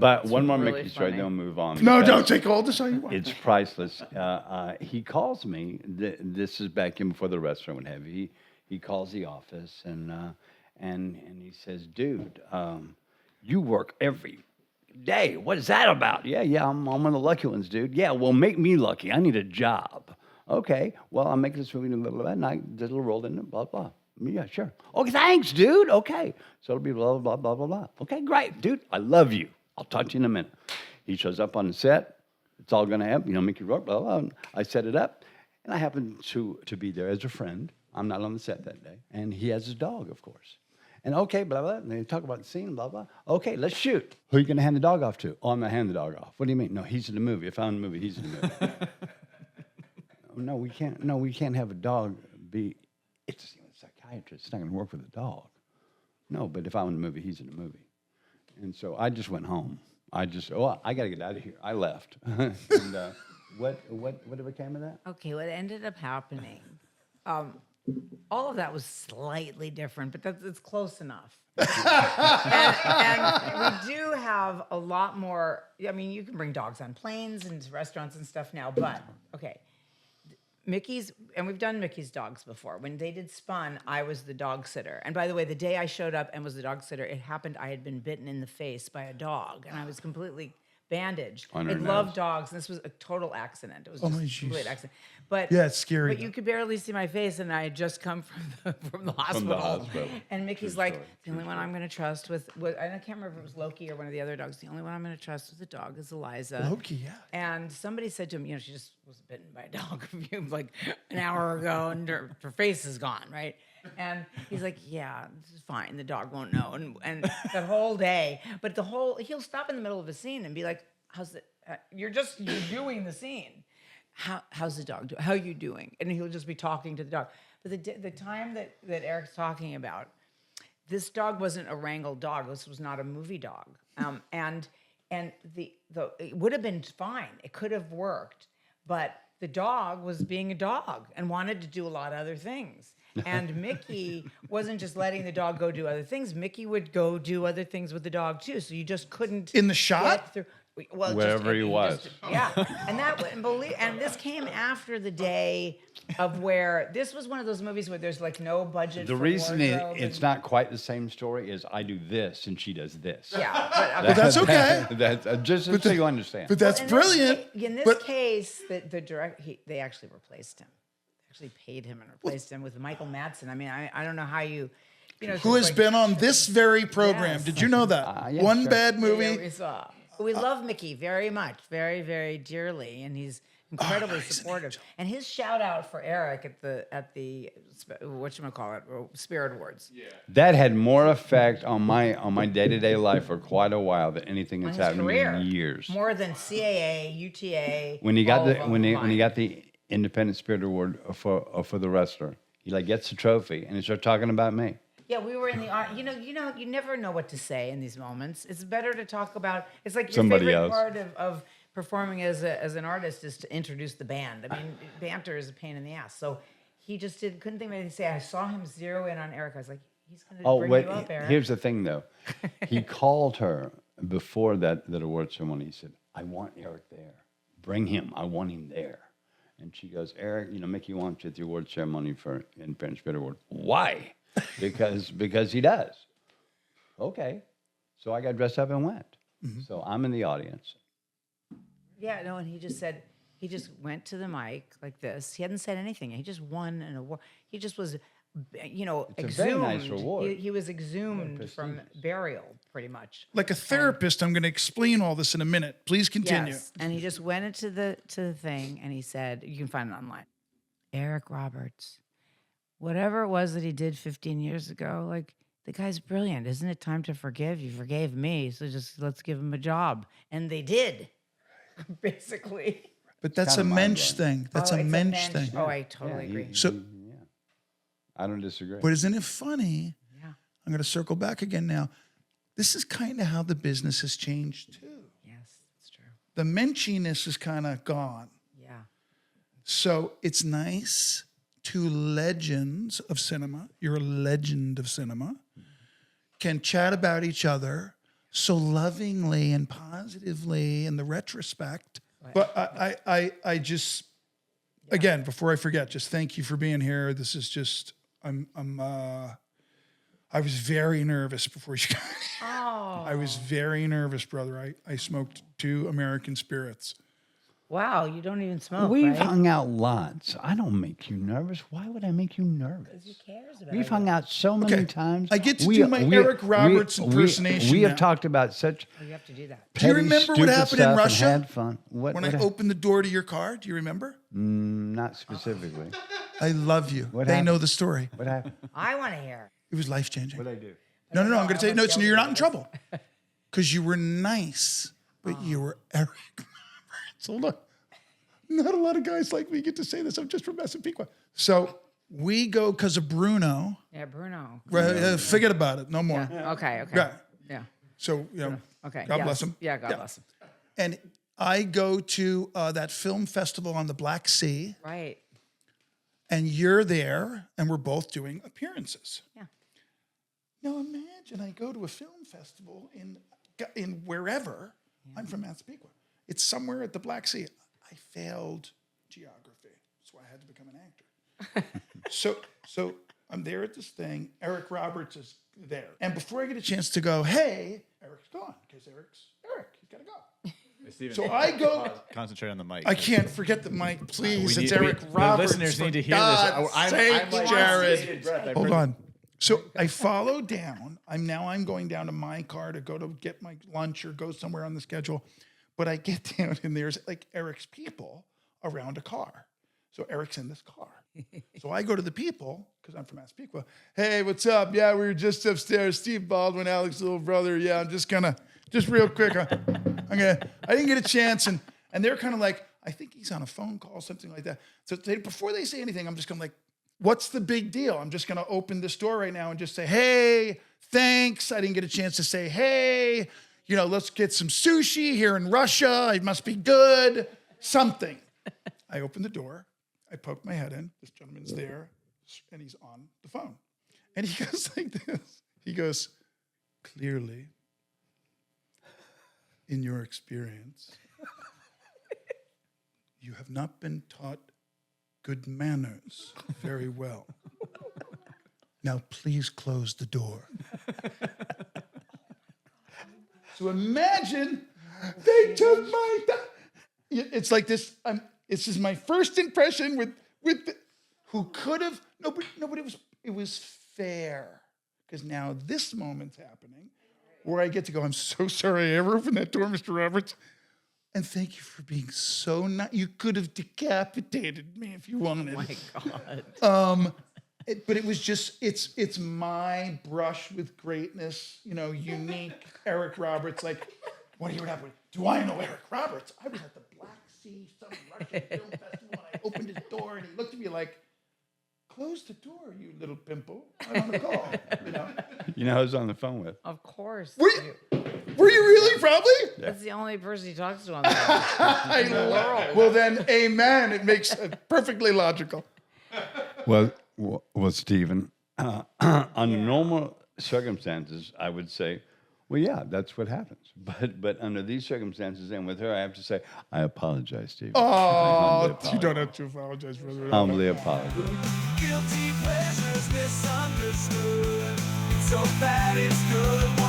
But one more really Mickey story, funny. then we'll move on. No, because don't take all this all you want. It's priceless. He calls me. This is back in before the restaurant would have. He calls the office and he says, "Dude, you work every day. What is that about?" Yeah. I'm one of the lucky ones, dude. Yeah, well, make me lucky. I need a job. Okay. Well, I'm making this movie, blah, blah, blah, and I did a little roll in it, blah, blah. Yeah, sure. Okay, thanks, dude. Okay. So it'll be blah, blah, blah, blah, blah. Okay, great, dude. I love you. I'll talk to you in a minute. He shows up on the set. It's all going to happen. Mickey Rourke, blah, blah, blah. I set it up, and I happen to be there as a friend. I'm not on the set that day. And he has his dog, of course. And okay, blah, blah, and they talk about the scene, blah, blah. Okay, let's shoot. Who are you going to hand the dog off to? Oh, I'm going to hand the dog off. What do you mean? No, he's in the movie. If I'm in the movie, he's in the movie. No, we can't. No, we can't have a dog be. It's a psychiatrist. It's not going to work with a dog. No, but if I'm in the movie, he's in the movie. And so I just went home. I got to get out of here. I left. And what became of that? Okay, what ended up happening, all of that was slightly different, but it's close enough. and we do have a lot more. I mean, you can bring dogs on planes and to restaurants and stuff now, but okay. Mickey's, and we've done Mickey's dogs before. When they did Spun, I was the dog sitter. And by the way, the day I showed up and was the dog sitter, it happened I had been bitten in the face by a dog, and I was completely bandaged. I love dogs, and this was a total accident. It was just a complete accident. But yeah, it's scary. But you could barely see my face, and I had just come from the hospital. And Mickey's like, the only one I'm going to trust with, I can't remember if it was Loki or one of the other dogs. The only one I'm going to trust with the dog is Eliza. Loki, yeah. And somebody said to him, she just was bitten by a dog like an hour ago, and her face is gone, right? And he's like, yeah, this is fine. The dog won't know. And the whole day, but he'll stop in the middle of a scene and be like, how's it? You're doing the scene. How's the dog doing? How are you doing? And he'll just be talking to the dog. But the time that Eric's talking about, this dog wasn't a wrangled dog. This was not a movie dog. And it would have been fine. It could have worked. But the dog was being a dog and wanted to do a lot of other things. And Mickey wasn't just letting the dog go do other things. Mickey would go do other things with the dog too. So you just couldn't in the shot. Well, wherever he was. Yeah, and this came after the day of where this was one of those movies where there's like no budget. The reason it's not quite the same story is I do this and she does this. Yeah, but that's okay. That's just so you understand. But that's brilliant. In this case, they actually replaced him. Actually paid him and replaced him with Michael Madsen. I mean, I don't know how you know. Who has been on this very program? Yes. Did you know that? One bad movie. Yeah, we saw. We love Mickey very much, very, very dearly, and he's incredibly supportive. And his shout out for Eric at the whatchamacallit, Spirit Awards. Yeah. That had more effect on my day-to-day life for quite a while than anything that's happened to me in years. More than CAA, UTA. When he got when he got the Independent Spirit Award for the wrestler, he gets the trophy and he starts talking about me. Yeah, we were in the art. You never know what to say in these moments. It's better to talk about. It's like your favorite part of performing as an artist is to introduce the band. I mean, banter is a pain in the ass. So he just couldn't think of anything to say. I saw him zero in on Eric. I was like, he's going to bring you up, Eric. Here's the thing, though. He called her before that award ceremony. He said, "I want Eric there. Bring him. I want him there." And she goes, "Eric, Mickey wants you at the award ceremony for Independent Spirit Award." Why? Because he does. Okay. So I got dressed up and went. Mm-hmm. So I'm in the audience. Yeah, no, and he just went to the mic like this. He hadn't said anything. He just won an award. He just was, exhumed. It's a very nice reward. He was exhumed from burial, pretty much. Like a therapist, I'm going to explain all this in a minute. Please continue. Yes, and he just went into the thing, and he said, you can find it online, Eric Roberts. Whatever it was that he did 15 years ago, the guy's brilliant. Isn't it time to forgive? You forgave me, so just let's give him a job. And they did, basically. But that's a mensch thing. That's a mensch thing. Oh, I totally agree. So, I don't disagree. But isn't it funny? Yeah. I'm going to circle back again now. This is kind of how the business has changed, too. Yes, that's true. The menschiness is kind of gone. Yeah. So it's nice. Two legends of cinema, you're a legend of cinema, can chat about each other, so lovingly and positively in the retrospect. But I just, again, before I forget, just thank you for being here. This is just, I was very nervous before you got here. Oh, I was very nervous, brother. I smoked 2 American spirits. wow! You don't even smoke, We've right? hung out lots. I don't make you nervous. Why would I make you nervous? Who cares about We've it? hung out so many Okay, times. I get to do my Eric Roberts impersonation We have now. talked about such Oh, you have to do that. Do you petty, remember what stupid happened in stuff and Russia? had fun. What When I happened? opened the door to your car, do you remember? Not specifically. I love you. What They happened? know the story. What happened? I want to hear. It was life changing. What did I do? No, I'm going to tell you. No, almost you're not in yelled trouble. Because you were nice, but you were Eric Roberts. Hold on. Not a lot of guys like me get to say this. I'm just from Massapequa. So we go because of Bruno. Yeah, Bruno. Forget about it. No more. Yeah. Okay. Yeah. Yeah. So, Okay. God yes. bless him. Yeah, God bless him. And I go to that film festival on the Black Sea, Right. and you're there, and we're both doing appearances. Yeah. Now imagine I go to a film festival in wherever. I'm from Massapequa. It's somewhere at the Black Sea. I failed geography. That's why I had to become an actor. So I'm there at this thing. Eric Roberts is there. And before I get a chance to go, hey, Eric's gone. Because Eric's Eric. He's got to go. Steven, So I go. concentrate on the mic. I can't forget the mic, please. We It's need- Eric the Roberts. listeners for need to hear this. God's I'm sake, like- Jared. Breath. Hold on. So I follow down. I'm going down to my car to go to get my lunch or go somewhere on the schedule. But I get down and there's like Eric's people around a car. So Eric's in this car. So I go to the people, because I'm from Massapequa. Hey, what's up? Yeah, we were just upstairs. Steve Baldwin, Alex's little brother. Yeah, I'm just real quick. I didn't get a chance. And they're kind of like, I think he's on a phone call, something like that. So before they say anything, I'm just going to like, what's the big deal? I'm just going to open this door right now and just say, hey, thanks. I didn't get a chance to say, hey, let's get some sushi here in Russia. It must be good. Something. I open the door. I poke my head in. This gentleman's there, and he's on the phone. And he goes like this. He goes, clearly, in your experience, you have not been taught good manners very well. Now, please close the door. So imagine they took my... It's like this... This is my first impression with who could have... No, but it was fair. Because now this moment's happening where I get to go, I'm so sorry I ever opened that door, Mr. Roberts. And thank you for being so nice. You could have decapitated me if you wanted. My God. But it was just, it's my brush with greatness, unique Eric Roberts. Like, what happened? Do I know Eric Roberts? I was at the Black Sea, some Russian film festival, and I opened his door, and he looked at me like, close the door, you little pimple. I'm on a call, You know who I was on the phone with? Of course. Were you really, probably? That's the only person he talks to on the phone. Well, then, amen. It makes it perfectly logical. Well, Stephen, under normal circumstances, I would say, well, yeah, that's what happens. But under these circumstances, and with her, I have to say, I apologize, Stephen. Oh, you don't have to apologize for that. Humbly apologize. Guilty pleasures misunderstood. So bad it's good.